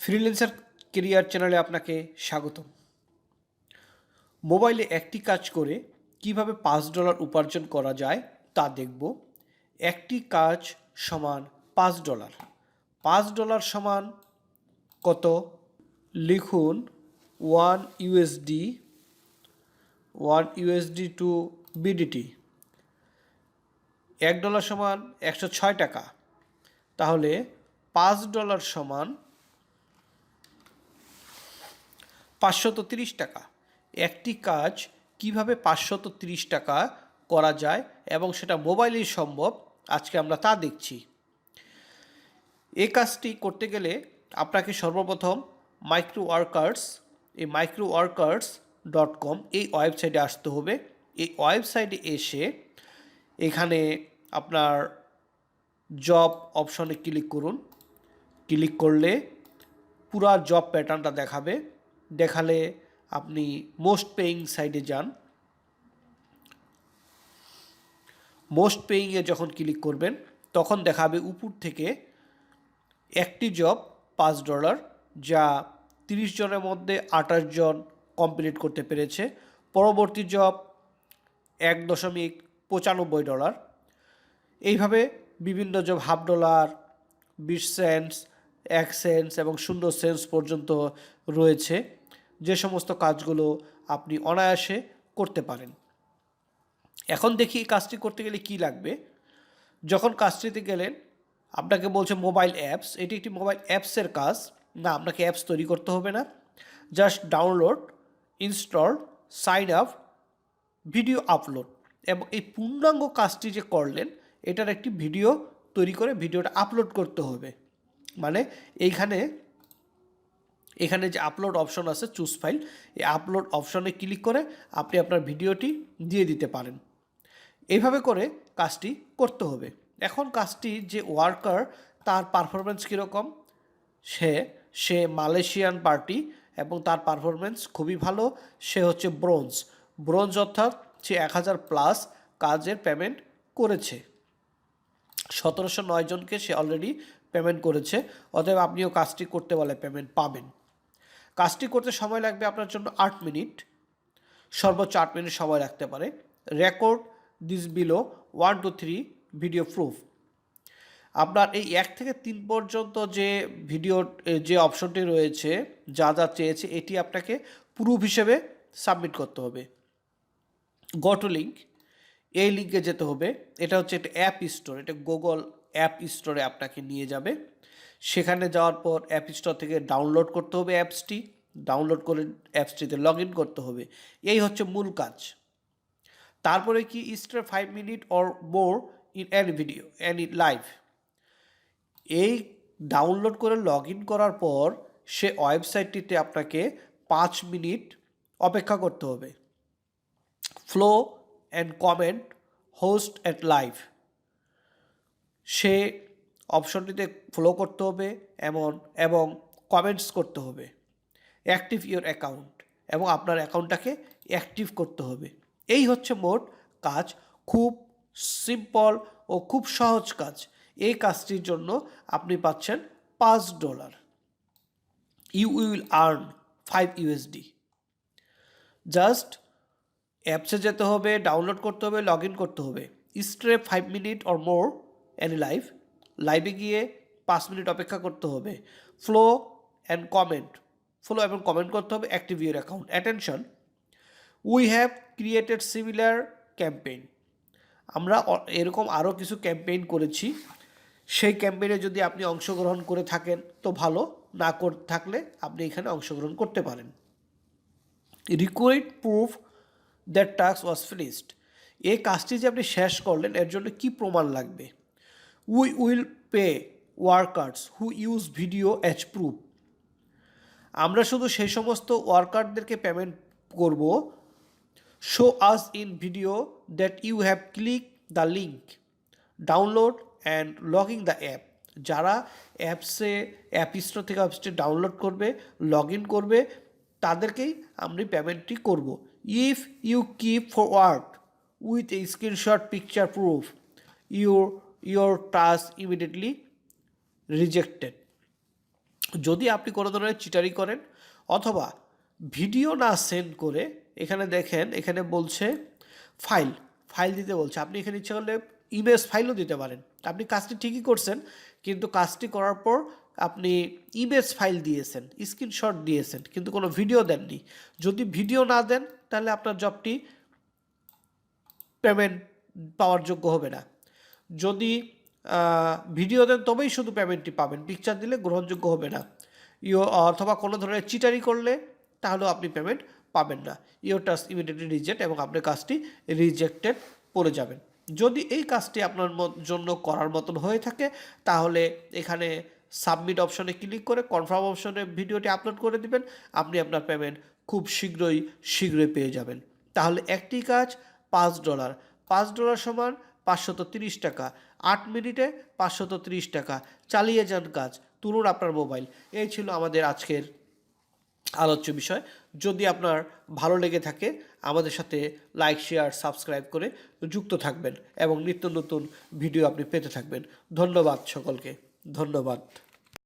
Freelancer career চ্যানেলে আপনাকে স্বাগতম। মোবাইলে একটি কাজ করে কিভাবে $5 উপার্জন করা যায় তা দেখব। একটি কাজ সমান $5। $5 সমান কত? লিখুন 1 USD টু BDT। $1 সমান 106 টাকা। তাহলে $5 সমান 530 টাকা। একটি কাজ কিভাবে 530 টাকা করা যায় এবং সেটা মোবাইলেই সম্ভব, আজকে আমরা তা দেখছি। এই কাজটি করতে গেলে আপনাকে সর্বপ্রথম microworkers.com এই ওয়েবসাইটে আসতে হবে। এই ওয়েবসাইটে এসে এখানে আপনার জব অপশনে ক্লিক করুন। ক্লিক করলে পুরা জব প্যাটার্নটা দেখালে আপনি মোস্ট পেইং সাইটে যান। মোস্ট পেইংয়ে যখন ক্লিক করবেন তখন দেখাবে উপর থেকে একটি জব $5, যা 30 জনের মধ্যে 28 জন কমপ্লিট করতে পেরেছে। পরবর্তী জব $1.95। এইভাবে বিভিন্ন জব $1.5, 20 সেন্টস, 1 সেন্টস এবং 0 সেন্টস পর্যন্ত রয়েছে, যে সমস্ত কাজগুলো আপনি অনায়াসে করতে পারেন। এখন দেখি এই কাজটি করতে গেলে কি লাগবে। যখন কাজটিতে গেলেন আপনাকে বলছে মোবাইল অ্যাপস। এটি একটি মোবাইল অ্যাপসের কাজ না, আপনাকে অ্যাপস তৈরি করতে হবে না। Just download, install, sign up, video upload এবং এই পূর্ণাঙ্গ কাজটি যে করলেন এটার একটি ভিডিও তৈরি করে ভিডিওটা আপলোড করতে হবে। মানে এখানে যে আপলোড অপশন আছে, চুজ ফাইল, এই আপলোড অপশনে ক্লিক করে আপনি আপনার ভিডিওটি দিয়ে দিতে পারেন। এইভাবে করে কাজটি করতে হবে। এখন কাজটি যে ওয়ার্কার তার পারফরমেন্স কীরকম? সে মালয়েশিয়ান পার্টি এবং তার পারফরমেন্স খুবই ভালো। সে হচ্ছে ব্রোঞ্জ অর্থাৎ সে 1000+ কাজের পেমেন্ট করেছে। 1709 জনকে সে অলরেডি পেমেন্ট করেছে। অতএব আপনিও কাজটি করতে বলে পেমেন্ট পাবেন। কাজটি করতে সময় লাগবে আপনার জন্য 8 মিনিট, সর্বোচ্চ 8 মিনিট সময় লাগতে পারে। Record this below 1 to 3 video proof. আপনার এই 1 থেকে 3 পর্যন্ত যে ভিডিও যে অপশনটি রয়েছে, যা চেয়েছে এটি আপনাকে প্রুফ হিসেবে সাবমিট করতে হবে। গো টু লিঙ্ক, এই লিঙ্কে যেতে হবে। এটা হচ্ছে একটা অ্যাপ স্টোর, এটা গুগল অ্যাপ স্টোরে আপনাকে নিয়ে যাবে। সেখানে যাওয়ার পর অ্যাপ স্টোর থেকে ডাউনলোড করতে হবে অ্যাপসটি। ডাউনলোড করে অ্যাপসটিতে লগ ইন করতে হবে। এই হচ্ছে মূল কাজ। তারপরে কি, stay 5 minute or more in any video, any live. এই ডাউনলোড করে লগ ইন করার পর সে ওয়েবসাইটটিতে আপনাকে 5 মিনিট অপেক্ষা করতে হবে। Follow and comment host at live, সে অপশনটিতে ফলো করতে হবে এবং কমেন্টস করতে হবে। অ্যাক্টিভ ইউর অ্যাকাউন্ট, এবং আপনার অ্যাকাউন্টটাকে অ্যাক্টিভ করতে হবে। এই হচ্ছে মোট কাজ। খুব সিম্পল ও খুব সহজ কাজ। এই কাজটির জন্য আপনি পাচ্ছেন $5। You will earn 5 USD। Just অ্যাপসে যেতে হবে, ডাউনলোড করতে হবে, লগ ইন করতে হবে। Stay 5 minute or more any লাইভে গিয়ে 5 মিনিট অপেক্ষা করতে হবে। ফ্লো এবং কমেন্ট করতে হবে। Active your account. Attention, we have created similar campaign. আমরা এরকম আরও কিছু ক্যাম্পেইন করেছি। সেই ক্যাম্পেইনে যদি আপনি অংশগ্রহণ করে থাকেন তো ভালো, না করে থাকলে আপনি এখানে অংশগ্রহণ করতে পারেন। Required proof that task was finished. এই কাজটি যে আপনি শেষ করলেন এর জন্য কি প্রমাণ লাগবে? We will pay workers who use video as proof. আমরা শুধু সেই সমস্ত ওয়ার্কারদেরকে পেমেন্ট করব। Show us in video that you have click the link, download and logging the app. যারা অ্যাপ স্টোর থেকে অ্যাপসটি ডাউনলোড করবে, লগ ইন করবে, তাদেরকেই আমরা পেমেন্টটি করব। If you keep forward with a screenshot picture proof, your task immediately rejected. যদি আপনি কোনো ধরনের চিটারি করেন অথবা ভিডিও না সেন্ড করে, এখানে দেখেন এখানে বলছে ফাইল দিতে বলছে, আপনি এখানে ইচ্ছা করলে ইমেজ ফাইলও দিতে পারেন। আপনি কাজটি ঠিকই করছেন, কিন্তু কাজটি করার পর আপনি ইমেজ ফাইল দিয়েছেন, স্ক্রিনশট দিয়েছেন, কিন্তু কোনো ভিডিও দেননি। যদি ভিডিও না দেন তাহলে আপনার জবটি পেমেন্ট পাওয়ার যোগ্য হবে না। যদি ভিডিও দেন তবেই শুধু পেমেন্টটি পাবেন, পিকচার দিলে গ্রহণযোগ্য হবে না। অথবা কোনো ধরনের চিটারি করলে তাহলেও আপনি পেমেন্ট পাবেন না। ইওর টাস্ক ইমিডিয়েটলি রিজেক্ট এবং আপনার কাজটি রিজেক্টেড পড়ে যাবেন। যদি এই কাজটি আপনার জন্য করার মতন হয়ে থাকে তাহলে এখানে সাবমিট অপশনে ক্লিক করে কনফার্ম অপশনে ভিডিওটি আপলোড করে দিবেন, আপনি আপনার পেমেন্ট খুব শীঘ্রই পেয়ে যাবেন। তাহলে একটি কাজ $5, $5 সমান 530 টাকা, 8 মিনিটে 530 টাকা। চালিয়ে যান কাজ, তুলুন আপনার মোবাইল। এই ছিল আমাদের আজকের আলোচ্য বিষয়। যদি আপনার ভালো লেগে থাকে আমাদের সাথে লাইক, শেয়ার, সাবস্ক্রাইব করে যুক্ত থাকবেন এবং নিত্য নতুন ভিডিও আপনি পেতে থাকবেন। ধন্যবাদ সকলকে, ধন্যবাদ।